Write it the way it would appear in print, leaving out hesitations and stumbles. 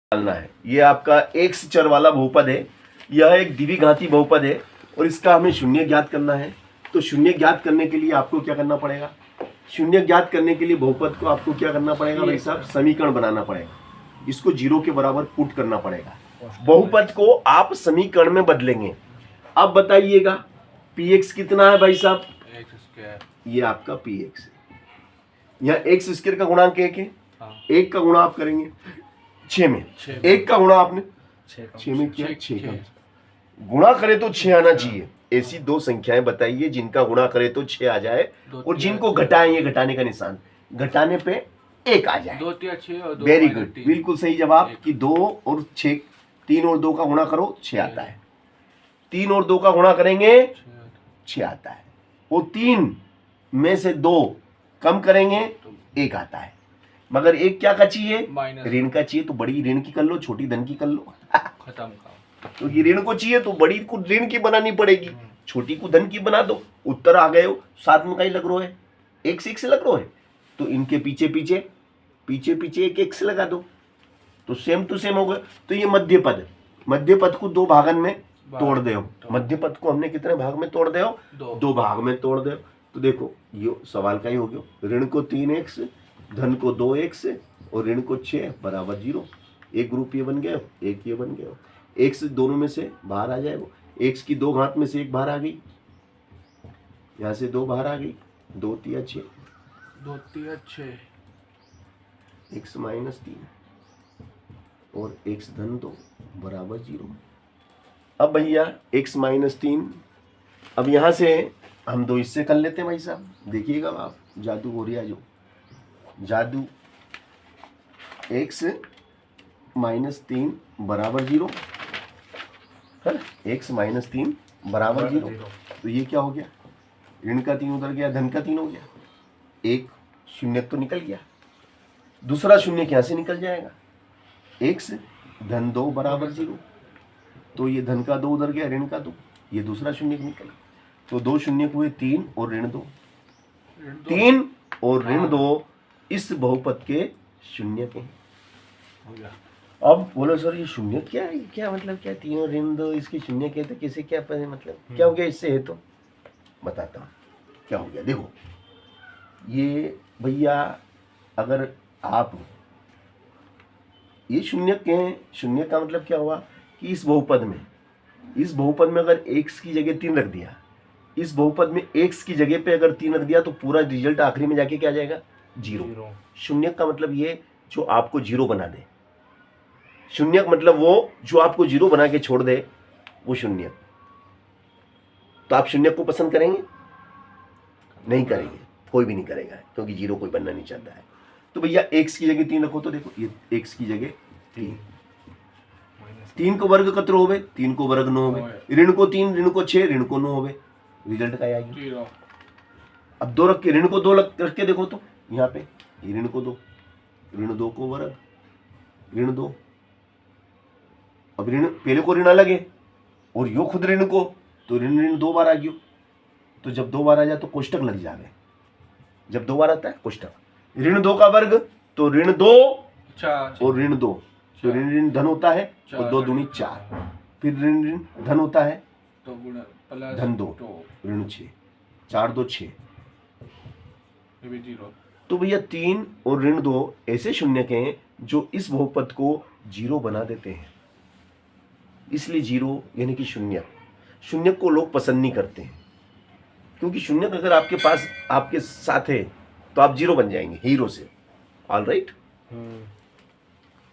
निकालना है। ये आपका x चर वाला बहुपद है, यह एक द्विघाती बहुपद है और इसका हमें शून्य ज्ञात करना है। तो शून्य ज्ञात करने के लिए आपको क्या करना पड़ेगा? शून्य ज्ञात करने के लिए बहुपद को आपको क्या करना पड़ेगा भाई साहब? समीकरण बनाना पड़ेगा, इसको 0 के बराबर पुट करना पड़ेगा। बहुपद को आप समीकरण में बदलेंगे। अब बताइएगा px कितना है भाई साहब? ये आपका px है। यहाँ x स्क्वायर का गुणांक 1 है, 1 का गुणा आप करेंगे 6 में, 1 का गुणा आपने 6 में किया, 6 का गुणा करे तो 6 आना चाहिए। ऐसी दो संख्याएं बताइए जिनका गुणा करे तो 6 आ जाए और जिनको घटाएं, ये घटाने का निशान, घटाने पे 1 आ जाए। 2 3 6 और 2 वेरी गुड, बिल्कुल सही जवाब कि 2 और 6, 3 और 2 का गुणा करो 6 आता है, 3 और 2 का गुणा करेंगे 6 आता है, और 3 में से 2 कम करेंगे 1 आता है। मगर एक क्या का चाहिए? ऋण का चाहिए। तो बड़ी ऋण की कर लो, छोटी धन की कर लो। खत्म का, तो ये ऋण को चाहिए तो बड़ी को ऋण की बनानी पड़ेगी, छोटी को धन की बना दो। उत्तर आ गए हो, साथ में कहीं लग रहा है, एक से एक से लग रहा है, तो इनके पीछे पीछे पीछे पीछे एक एक से लगा दो, तो सेम टू सेम हो गए। तो ये मध्य पद, मध्य पद को 2 भागन में तोड़ दे। मध्य पद को हमने कितने भाग में तोड़ दे? 2 भाग में तोड़ दे। तो देखो ये सवाल का ही हो गया, ऋण को 3x, धन को 2x और ऋण को 6 बराबर 0। एक ग्रुप ये बन गया, एक ये बन गया। x दोनों में से बाहर आ जाएगा, x की 2 घात में से 1 बाहर आ गई, यहाँ से 2 बाहर आ गई, 2 3 6, 2 3 6, x माइनस 3 और x धन 2 बराबर 0। अब भैया x माइनस 3, अब यहाँ से हम 2 इससे कर लेते हैं भाई साहब। देखिएगा आप, जादू हो रहा जो जादू, x माइनस 3 बराबर 0 है, x माइनस 3 बराबर 0। तो ये क्या हो गया? ऋण का 3 उधर गया, धन का 3 हो गया, एक शून्य तो निकल गया, दूसरा शून्य यहाँ से निकल जाएगा, x धन 2 बराबर 0। तो ये धन का 2 उधर गया, ऋण का 2, ये दूसरा शून्य निकल। तो 2 शून्य हुए 3 और ऋण 2, 3 और ऋण 2 इस बहुपद के शून्य के हैं। अब बोलो सर ये शून्य क्या है, क्या मतलब क्या? 3 और ऋण 2 इसके शून्य के, तो किसे क्या पता मतलब क्या हो गया इससे? है तो बताता हूँ क्या हो गया। देखो ये भैया, अगर आप ये शून्य के हैं, शून्य का मतलब क्या हुआ कि इस बहुपद में अगर x की जगह 3 रख दिया, इस बहुपद में x की जगह पे अगर 3 रख दिया तो पूरा रिजल्ट आखिरी में जाके क्या आ जाएगा? 0। शून्य का मतलब ये जो आपको 0 बना दे, शून्य का मतलब वो जो आपको 0 बना के छोड़ दे, वो शून्य। तो आप शून्य को पसंद करेंगे? नहीं करेंगे, कोई भी नहीं करेगा, क्योंकि 0 कोई बनना नहीं चाहता है। तो भैया x की जगह 3 रखो, तो देखो ये x की जगह 3 को वर्ग कतरो होवे, 3 को वर्ग 9 होवे, ऋण को 3, ऋण को 6, ऋण को 9 होवे, रिजल्ट का आएगा। अब 2 रख के, ऋण को 2 रख के देखो, तो यहाँ पे ऋण को 2, ऋण 2 को वर्ग, ऋण 2। अब ऋण पहले को ऋण अलग है और यो खुद ऋण को, तो ऋण ऋण 2 बार आ गयो। तो जब 2 बार आ जाए तो कोष्टक लग जावे, जब 2 बार आता है कोष्टक। ऋण 2 का वर्ग तो ऋण 2 और ऋण 2, तो ऋण ऋण धन होता है और 2 दूनी 4, फिर ऋण ऋण धन होता है तो धन 2, ऋण 6, 4 2 6, 0। तो भैया 3 और ऋण 2 ऐसे शून्य के हैं जो इस बहुपद को 0 बना देते हैं। इसलिए 0 यानी कि शून्य को लोग पसंद नहीं करते हैं, क्योंकि शून्य अगर आपके पास आपके साथ है तो आप 0 बन जाएंगे हीरो से। All right.